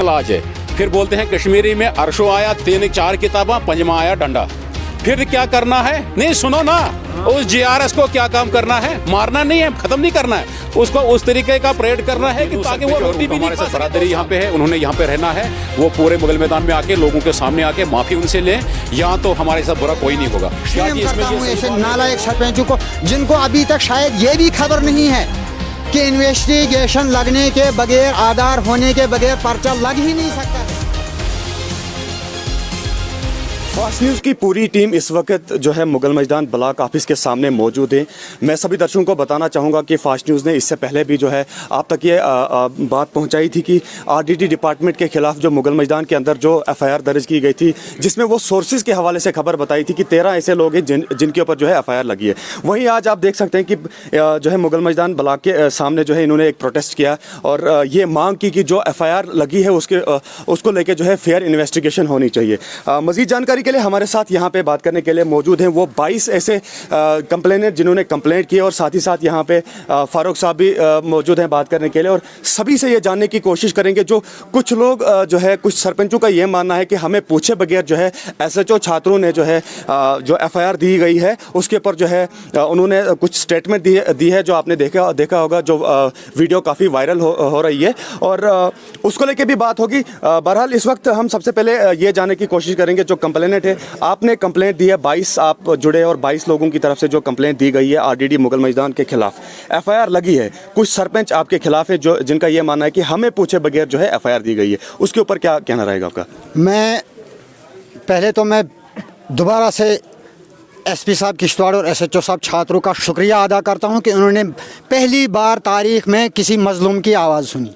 इलाज है। फिर बोलते हैं कश्मीरी में अरशो आया 3-4 किताबा पंजमा आया डंडा। फिर क्या करना है? नहीं सुनो ना, उस जीआरएस को क्या काम करना है? मारना नहीं है, खत्म नहीं करना है उसको, उस तरीके का परेड करना है कि ताकि वो रोटी भी हमारे साथ बरादरी यहाँ पे है, उन्होंने यहाँ पे रहना है। वो पूरे मुगल मैदान में आके लोगों के सामने आके माफी उनसे लें, यहाँ तो हमारे साथ बुरा कोई नहीं होगा। ऐसे नालायक सरपंचों को, जिनको अभी तक शायद ये भी खबर नहीं है कि इन्वेस्टिगेशन लगने के बगैर, आधार होने के बगैर पर्चा लग ही नहीं सकता। फास्ट न्यूज़ की पूरी टीम इस वक्त जो है मुगल मैदान ब्लॉक ऑफिस के सामने मौजूद है। मैं सभी दर्शकों को बताना चाहूँगा कि फास्ट न्यूज़ ने इससे पहले भी जो है आप तक ये बात पहुँचाई थी कि आरडीडी डिपार्टमेंट के खिलाफ जो मुगल मैदान के अंदर जो एफआईआर दर्ज की गई थी, जिसमें वो सोर्सेज के हवाले से खबर बताई थी कि 13 ऐसे लोग हैं जिनके ऊपर जो है एफआईआर लगी है। वहीं आज आप देख सकते हैं कि जो है मुगल मैदान ब्लॉक के सामने जो है इन्होंने एक प्रोटेस्ट किया और ये मांग की कि जो एफआईआर लगी है उसको लेकर जो है फेयर इन्वेस्टिगेशन होनी चाहिए। मज़ीद जानकारी के लिए हमारे साथ यहाँ पे बात करने के लिए मौजूद हैं वो 22 ऐसे कंप्लेनेंट जिन्होंने कंप्लेंट की और साथ ही साथ यहाँ पे फारूक साहब भी मौजूद हैं बात करने के लिए, और सभी से ये जानने की कोशिश करेंगे। जो कुछ लोग जो है, कुछ सरपंचों का ये मानना है कि हमें पूछे बगैर जो है एसएचओ छात्रों ने जो है जो एफआईआर दी गई है उसके ऊपर जो है उन्होंने कुछ स्टेटमेंट दी है, जो आपने देखा होगा, जो वीडियो काफ़ी वायरल हो रही है और उसको लेके भी बात होगी। बहरहाल इस वक्त हम सबसे पहले ये जानने की कोशिश करेंगे, जो कंप्लेनेंट है, आपने कंप्लेंट दी है, 22 आप जुड़े और 22 लोगों की तरफ से जो कंप्लेंट दी गई है आरडीडी मुगल मैदान के खिलाफ, एफआईआर लगी है, कुछ सरपंच आपके खिलाफ है जो जिनका ये मानना है कि हमें पूछे बगैर जो है एफआईआर दी गई है, उसके ऊपर क्या कहना रहेगा आपका? मैं दोबारा से एसपी साहब किश्तवाड़ और एसएचओ साहब छात्रों का शुक्रिया अदा करता हूं कि उन्होंने पहली बार तारीख में किसी मजलूम की आवाज़ सुनी।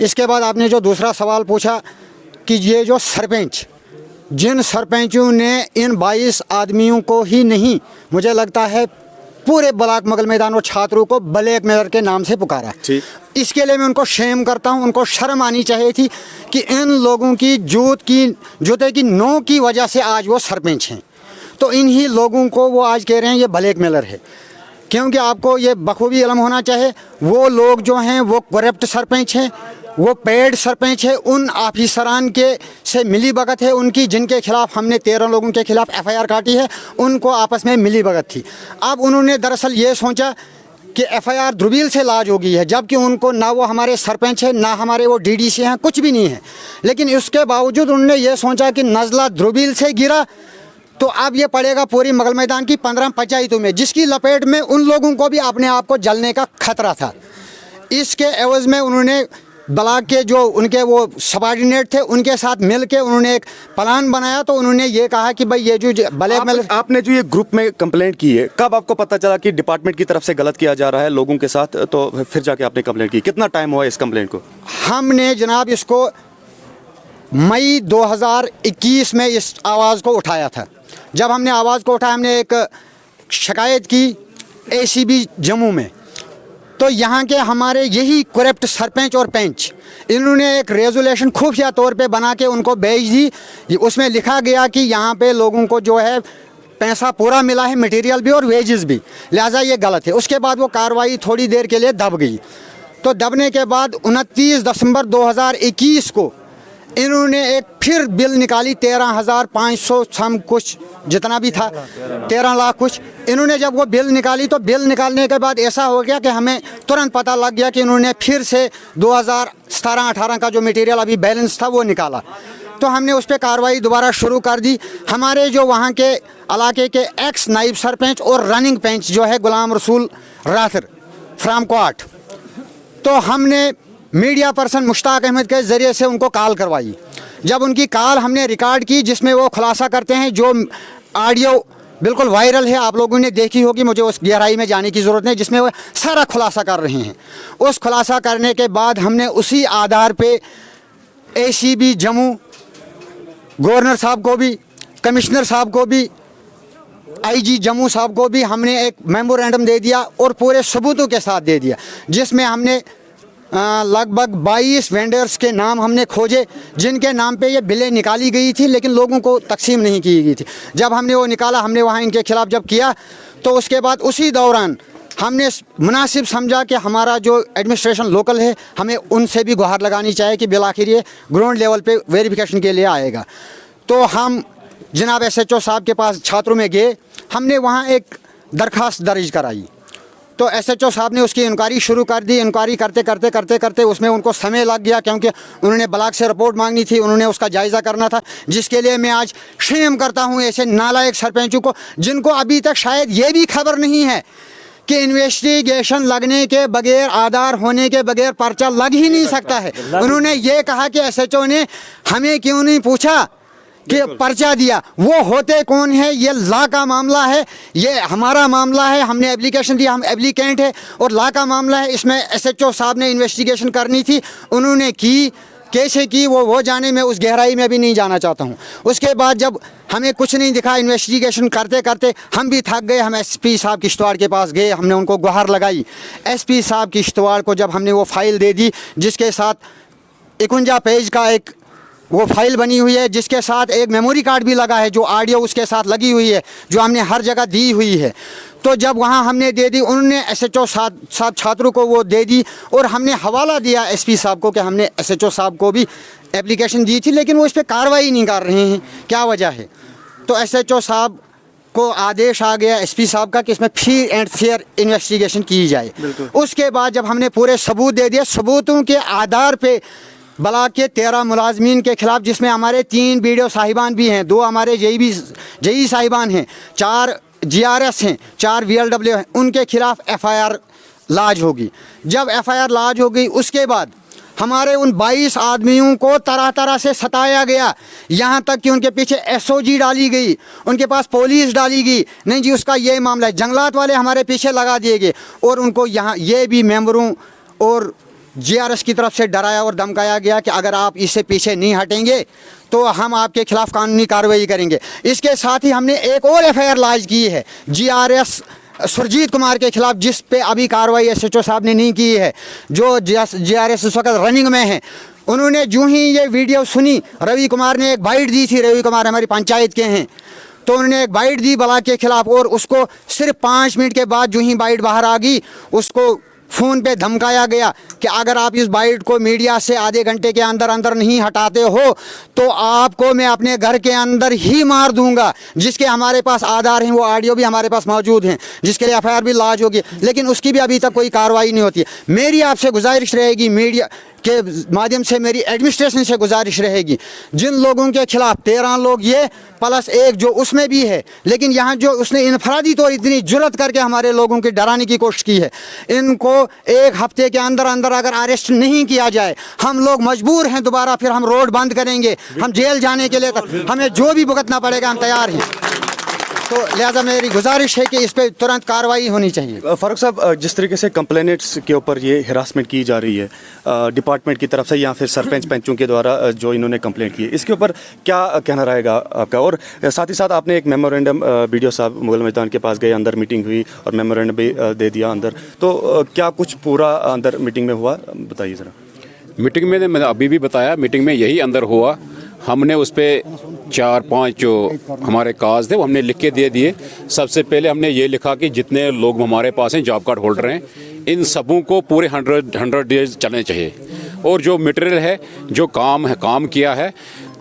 इसके बाद आपने जो दूसरा सवाल पूछा कि ये जो सरपंच, जिन सरपंचों ने इन 22 आदमियों को ही नहीं, मुझे लगता है पूरे ब्लॉक मुगल मैदान और छात्रों को ब्लैकमेलर के नाम से पुकारा, इसके लिए मैं उनको शेम करता हूं। उनको शर्म आनी चाहिए थी कि इन लोगों की जूते की नोक की वजह से आज वो सरपंच हैं। तो इन्हीं लोगों को वो आज कह रहे हैं ये ब्लैकमेलर है, क्योंकि आपको ये बखूबी इल्म होना चाहिए वो लोग जो हैं वो करप्ट सरपंच हैं, वो पेड सरपंच है, उन ऑफिसरान के से मिली भगत है उनकी, जिनके खिलाफ हमने 13 लोगों के खिलाफ एफआईआर काटी है, उनको आपस में मिली भगत थी। अब उन्होंने दरअसल ये सोचा कि एफआईआर ध्रुवील से लाज हो गई है, जबकि उनको ना वो हमारे सरपंच है, ना हमारे वो डीडीसी हैं, कुछ भी नहीं है। लेकिन उसके बावजूद उन्होंने ये सोचा कि नज़ला ध्रुवील से गिरा तो अब ये पड़ेगा पूरी मुगल मैदान की 15 पंचायतों में, जिसकी लपेट में उन लोगों को भी अपने आप को जलने का खतरा था। इसके एवज में उन्होंने ब्लॉक के जो उनके वो सबॉर्डिनेट थे उनके साथ मिल के उन्होंने एक प्लान बनाया। तो उन्होंने ये कहा कि भाई ये जो ब्लैकमेल, आपने जो ये ग्रुप में कंप्लेंट की है, कब आपको पता चला कि डिपार्टमेंट की तरफ से गलत किया जा रहा है लोगों के साथ, तो फिर जाके आपने कंप्लेंट की? कितना टाइम हुआ इस कंप्लेंट को? हमने जनाब इसको मई 2021 में इस आवाज़ को उठाया था। जब हमने आवाज़ को उठाया, हमने एक शिकायत की एसीबी जम्मू में, तो यहाँ के हमारे यही करप्ट सरपंच और पंच, इन्होंने एक रेजोल्यूशन खुफिया तौर पे बना के उनको भेज दी। उसमें लिखा गया कि यहाँ पे लोगों को जो है पैसा पूरा मिला है, मटेरियल भी और वेजेस भी, लिहाजा ये गलत है। उसके बाद वो कार्रवाई थोड़ी देर के लिए दब गई। तो दबने के बाद 29 दिसंबर 2021 को इन्होंने एक फिर बिल निकाली, 13,500 सम कुछ जितना भी था, 13 लाख कुछ। इन्होंने जब वो बिल निकाली तो बिल निकालने के बाद ऐसा हो गया कि हमें तुरंत पता लग गया कि इन्होंने फिर से 2017-18 का जो मटेरियल अभी बैलेंस था वो निकाला। तो हमने उस पर कार्रवाई दोबारा शुरू कर दी। हमारे जो वहाँ के इलाके के एक्स नाइब सरपंच और रनिंग पंच जो है गुलाम रसूल राथर फ्राम क्वाट, तो हमने मीडिया पर्सन मुश्ताक अहमद के ज़रिए से उनको कॉल करवाई। जब उनकी कॉल हमने रिकॉर्ड की, जिसमें वो खुलासा करते हैं, जो ऑडियो बिल्कुल वायरल है, आप लोगों ने देखी होगी, मुझे उस गहराई में जाने की ज़रूरत नहीं, जिसमें वो सारा खुलासा कर रहे हैं। उस खुलासा करने के बाद हमने उसी आधार पे एसीबी जम्मू, गवर्नर साहब को भी, कमिश्नर साहब को भी, आईजी जम्मू साहब को भी हमने एक मेमोरेंडम दे दिया और पूरे सबूतों के साथ दे दिया, जिसमें हमने लगभग 22 वेंडर्स के नाम हमने खोजे, जिनके नाम पे ये बिलें निकाली गई थी लेकिन लोगों को तकसीम नहीं की गई थी। जब हमने वो निकाला, हमने वहाँ इनके खिलाफ जब किया, तो उसके बाद उसी दौरान हमने मुनासिब समझा कि हमारा जो एडमिनिस्ट्रेशन लोकल है हमें उनसे भी गुहार लगानी चाहिए कि बिलाखिर ये ग्राउंड लेवल पे वेरिफिकेशन के लिए आएगा। तो हम जनाब SHO साहब के पास छात्रों में गए, हमने वहाँ एक दरख्वास्त दर्ज कराई। तो SHO साहब ने उसकी इंक्वायरी शुरू कर दी। इंक्वायरी करते उसमें उनको समय लग गया, क्योंकि उन्होंने ब्लॉक से रिपोर्ट मांगनी थी, उन्होंने उसका जायज़ा करना था, जिसके लिए मैं आज शेम करता हूँ ऐसे नालायक सरपंचों को, जिनको अभी तक शायद ये भी खबर नहीं है कि इन्वेस्टिगेशन लगने के बगैर, आधार होने के बगैर पर्चा लग ही नहीं सकता है। उन्होंने ये कहा कि SHO ने हमें क्यों नहीं पूछा कि पर्चा दिया। वो होते कौन है? ये लॉ का मामला है, ये हमारा मामला है, हमने एप्लीकेशन दी, हम एप्लीकेंट है और लॉ का मामला है। इसमें SHO साहब ने इन्वेस्टिगेशन करनी थी, उन्होंने की, कैसे की वो जाने, मैं उस गहराई में भी नहीं जाना चाहता हूँ। उसके बाद जब हमें कुछ नहीं दिखा, इन्वेस्टिगेशन करते हम भी थक गए, हम SP साहब किश्तवाड़ के पास गए, हमने उनको गुहार लगाई। SP साहब किश्तवाड़ को जब हमने वो फाइल दे दी, जिसके साथ 51 पेज का एक वो फाइल बनी हुई है, जिसके साथ एक मेमोरी कार्ड भी लगा है, जो ऑडियो उसके साथ लगी हुई है, जो हमने हर जगह दी हुई है। तो जब वहाँ हमने दे दी, उन्होंने SHO साहब छात्रों को वो दे दी और हमने हवाला दिया SP साहब को कि हमने SHO साहब को भी एप्लीकेशन दी थी, लेकिन वो इस पर कार्रवाई नहीं कर रहे हैं, क्या वजह है? तो SHO साहब को आदेश आ गया SP साहब का कि इसमें फ्री एंड फेयर इन्वेस्टिगेशन की जाए। उसके बाद जब हमने पूरे सबूत दे दिए, सबूतों के आधार पे ब्लॉक के 13 मुलाजमीन के खिलाफ, जिसमें हमारे 3 BDO साहिबान भी हैं, 2 हमारे JE साहिबान हैं, 4 GRS हैं, 4 VLW हैं, उनके खिलाफ FIR लाज होगी। जब FIR लाज हो गई, उसके बाद हमारे उन 22 आदमियों को तरह से सताया गया, यहाँ तक कि उनके पीछे SOG डाली गई, उनके पास पुलिस डाली गई। नहीं जी, उसका ये मामला है, जंगलात वाले हमारे पीछे लगा दिए गए और उनको यहाँ ये भी मेंबरों और GRS की तरफ से डराया और धमकाया गया कि अगर आप इससे पीछे नहीं हटेंगे तो हम आपके खिलाफ कानूनी कार्रवाई करेंगे। इसके साथ ही हमने एक और FIR लाज की है GRS सुरजीत कुमार के खिलाफ, जिस पे अभी कार्रवाई SHO साहब ने नहीं की है, जो GRS इस वक्त रनिंग में है। उन्होंने जो ही ये वीडियो सुनी, रवि कुमार ने एक बाइट दी थी, रवि कुमार हमारी पंचायत के हैं, तो उन्होंने एक बाइट दी ब्लॉक के खिलाफ और उसको सिर्फ 5 मिनट के बाद जो ही बाइट बाहर आ गई, उसको फ़ोन पे धमकाया गया कि अगर आप इस बाइट को मीडिया से आधे घंटे के अंदर नहीं हटाते हो तो आपको मैं अपने घर के अंदर ही मार दूंगा। जिसके हमारे पास आधार हैं, वो ऑडियो भी हमारे पास मौजूद हैं, जिसके लिए FIR भी लाज होगी, लेकिन उसकी भी अभी तक कोई कार्रवाई नहीं होती है। मेरी आपसे गुजारिश रहेगी, मीडिया के माध्यम से मेरी एडमिनिस्ट्रेशन से गुजारिश रहेगी, जिन लोगों के खिलाफ 13 लोग ये प्लस एक जो उसमें भी है, लेकिन यहाँ जो उसने इनफरादी तौर इतनी जुर्रत करके हमारे लोगों की डराने की कोशिश की है, इनको 1 हफ्ते के अंदर अगर अरेस्ट नहीं किया जाए, हम लोग मजबूर हैं दोबारा फिर हम रोड बंद करेंगे, हम जेल जाने के लिए, हमें जो भी भुगतना पड़ेगा हम तैयार हैं। तो लिहाजा मेरी गुजारिश है कि इस पर तुरंत कार्रवाई होनी चाहिए। फारूक साहब, जिस तरीके से कंप्लेनेंट्स के ऊपर ये हिरासमेंट की जा रही है डिपार्टमेंट की तरफ से या फिर सरपंच पंचों के द्वारा जो इन्होंने कंप्लेंट की है, इसके ऊपर क्या कहना रहेगा आपका? और साथ ही साथ आपने एक मेमोरेंडम BDO साहब मुगल मैदान के पास गए, अंदर मीटिंग हुई और मेमोरेंडम भी दे दिया अंदर, तो क्या कुछ पूरा अंदर मीटिंग में हुआ, बताइए ज़रा। मीटिंग में मैंने अभी भी बताया, मीटिंग में यही अंदर हुआ। हमने उस पर 4-5 जो हमारे काज थे वो हमने लिख के दे दिए। सबसे पहले हमने ये लिखा कि जितने लोग हमारे पास हैं, जॉब कार्ड होल्डर हैं, इन सबों को पूरे 100 डेज चलने चाहिए और जो मटेरियल है, जो काम किया है,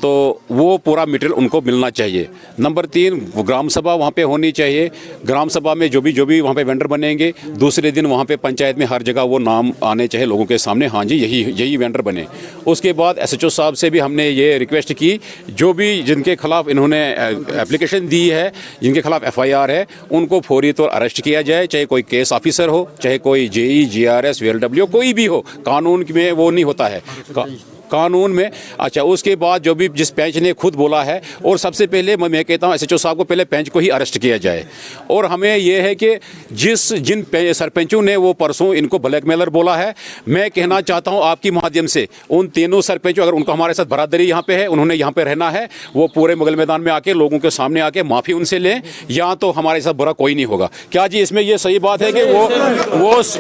तो वो पूरा मटेरियल उनको मिलना चाहिए। नंबर 3, ग्राम सभा वहाँ पे होनी चाहिए। ग्राम सभा में जो भी वहाँ पे वेंडर बनेंगे, दूसरे दिन वहाँ पे पंचायत में हर जगह वो नाम आने चाहिए लोगों के सामने, हाँ जी यही वेंडर बने। उसके बाद SHO साहब से भी हमने ये रिक्वेस्ट की, जो भी जिनके खिलाफ इन्होंने एप्लीकेशन दी है, जिनके खिलाफ FIR है, उनको फौरी तौर अरेस्ट किया जाए, चाहे कोई केस ऑफिसर हो, चाहे कोई JE GRS VLW कोई भी हो। कानून में वो नहीं होता है, कानून में। अच्छा, उसके बाद जो भी जिस पेंच ने खुद बोला है, और सबसे पहले मैं कहता हूँ SHO साहब को पहले पेंच को ही अरेस्ट किया जाए। और हमें ये है कि जिन सरपंचों ने वो परसों इनको ब्लैकमेलर बोला है, मैं कहना चाहता हूँ आपकी माध्यम से उन तीनों सरपंचों, अगर उनको हमारे साथ बरादरी यहाँ पे है, उन्होंने यहाँ पे रहना है, वो पूरे मुगल मैदान में आके लोगों के सामने आके माफ़ी उनसे लें, या तो हमारे साथ बुरा कोई नहीं होगा। क्या जी इसमें ये सही बात है कि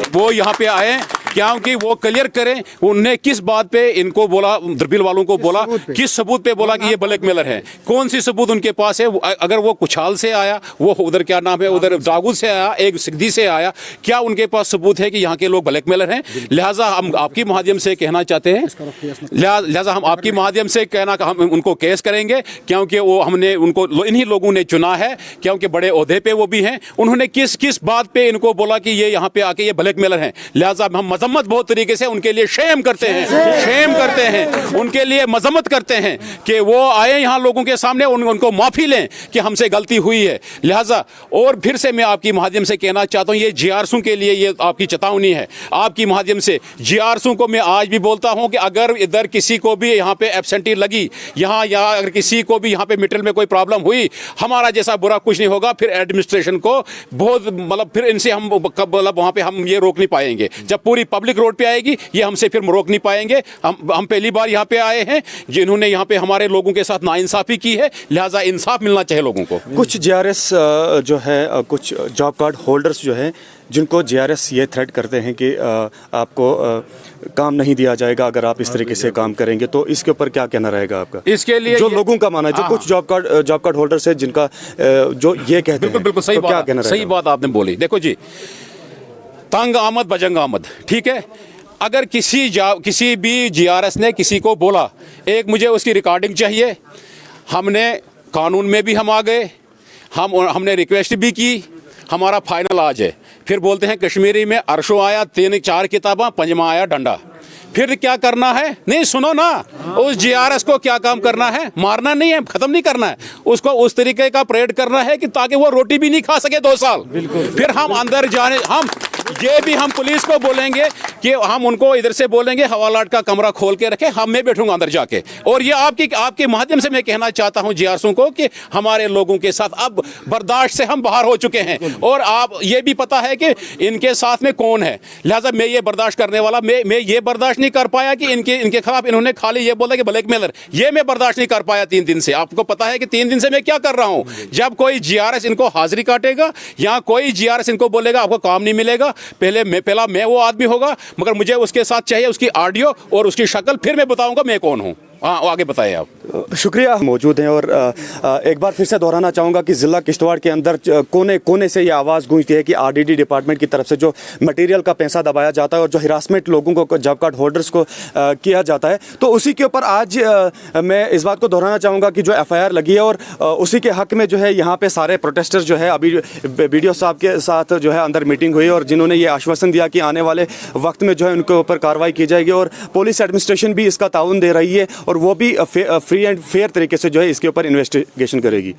वो यहाँ पे आए क्योंकि वो क्लियर करें उन्हें किस बात पे इनको बोला, द्रबिल वालों को बोला, किस सबूत पे बोला कि ये ब्लैकमेलर है, कौन सी सबूत उनके पास है। अगर वो कुछाल से आया, वो उधर क्या नाम है, उधर दागूद से आया, एक सिद्दी से आया, क्या उनके पास सबूत है कि यहाँ के लोग ब्लैकमेलर हैं? लिहाजा हम आपकी माध्यम से कहना चाहते हैं, लिहाजा हम आपकी माध्यम से कहना हम उनको केस करेंगे, क्योंकि वो हमने उनको इन्हीं लोगों ने चुना है, क्योंकि बड़े ओहदे पे वो भी हैं। उन्होंने किस किस बात पे इनको बोला कि ये यहाँ पे आके ये ब्लैकमेलर हैं। लिहाजा हम मजम्मत बहुत तरीके से उनके लिए शेम करते हैं, उनके लिए मजम्मत करते हैं कि वो आए यहाँ लोगों के सामने, उनको माफी लें कि हमसे गलती हुई है। लिहाजा और फिर से मैं आपकी माध्यम से कहना चाहता हूँ, ये जीआरसू के लिए ये आपकी चेतावनी है। आपकी माध्यम से जीआरसू को मैं आज भी बोलता हूँ कि अगर इधर किसी को भी यहाँ पे एब्सेंटी लगी, यहाँ या अगर किसी को भी यहाँ पे मिडिल में कोई प्रॉब्लम हुई, हमारा जैसा बुरा कुछ नहीं होगा। फिर एडमिनिस्ट्रेशन को बहुत मतलब फिर इनसे हम मतलब वहाँ पे हम ये रोक नहीं पाएंगे। जब पूरी पब्लिक रोड पे आएगी, ये हमसे फिर रोक नहीं पाएंगे। हम पहली बार यहाँ पे आए हैं, जिन्होंने यहाँ पे हमारे लोगों के साथ नाइंसाफी की है, लिहाजा इंसाफ मिलना चाहिए लोगों को। कुछ जीआरएस जो है, कुछ जॉब कार्ड होल्डर्स जो है, जिनको जीआरएस ये थ्रेट करते हैं कि आपको काम नहीं दिया जाएगा अगर आप इस तरीके से काम करेंगे, तो इसके ऊपर क्या कहना रहेगा आपका? इसके लिए जो लोगों का मानना है, जो कुछ जॉब कार्ड होल्डर्स है जिनका जो ये कहते हैं, बिल्कुल सही बात, क्या कहना रहेगा? सही बात आपने बोली। देखो जी, तंग आमद बजंग आमद, ठीक है। अगर किसी भी जीआरएस ने किसी को बोला, एक मुझे उसकी रिकॉर्डिंग चाहिए, हमने कानून में भी हम आ गए, हमने रिक्वेस्ट भी की, हमारा फाइनल आज है। फिर बोलते हैं कश्मीरी में अरशो आया 3-4 किताबा, पंजमा आया डंडा। फिर क्या करना है? नहीं सुनो ना, उस जीआरएस को क्या काम करना है? मारना नहीं है, खत्म नहीं करना है उसको, उस तरीके का परेड करना है कि ताकि वो रोटी भी नहीं खा सके 2 साल। फिर हम अंदर जाने, हम ये भी हम पुलिस को बोलेंगे कि हम उनको इधर से बोलेंगे हवालात का कमरा खोल के रखे, हम मैं बैठूंगा अंदर जाके। और ये आपके माध्यम से मैं कहना चाहता हूं जीआरएसओ को कि हमारे लोगों के साथ अब बर्दाश्त से हम बाहर हो चुके हैं, और आप ये भी पता है कि इनके साथ में कौन है। लिहाजा मैं ये बर्दाश्त करने वाला, मैं ये बर्दाश्त नहीं कर पाया कि इनके खिलाफ इन्होंने खाली ये बोला कि ब्लैकमेलर, ये मैं बर्दाश्त नहीं कर पाया 3 दिन से। आपको पता है कि 3 दिन से मैं क्या कर रहा हूं। जब कोई जीआरएस इनको हाजिरी काटेगा या कोई जीआरएस इनको बोलेगा आपको काम नहीं मिलेगा, पहला मैं वो आदमी होगा, मगर मुझे उसके साथ चाहिए उसकी ऑडियो और उसकी शक्ल, फिर मैं बताऊंगा मैं कौन हूं। हाँ, आगे बताइए आप। शुक्रिया, मौजूद हैं। और एक बार फिर से दोहराना चाहूँगा कि ज़िला किश्तवाड़ के अंदर कोने कोने से ये आवाज़ गूंजती है कि आरडीडी डिपार्टमेंट की तरफ से जो मटेरियल का पैसा दबाया जाता है और जो हिरासमेंट लोगों को, जॉब कार्ड होल्डर्स को किया जाता है, तो उसी के ऊपर आज मैं इस बात को दोहराना चाहूँगा कि जो एफआईआर लगी है और उसी के हक़ में जो है यहाँ पे सारे प्रोटेस्टर्स जो है, अभी BDO साहब के साथ जो है अंदर मीटिंग हुई और जिन्होंने ये आश्वासन दिया कि आने वाले वक्त में जो है उनके ऊपर कार्रवाई की जाएगी, और पुलिस एडमिनिस्ट्रेशन भी इसका ताउन दे रही है और वो भी फ्री एंड फेयर तरीके से जो है इसके ऊपर इन्वेस्टिगेशन करेगी।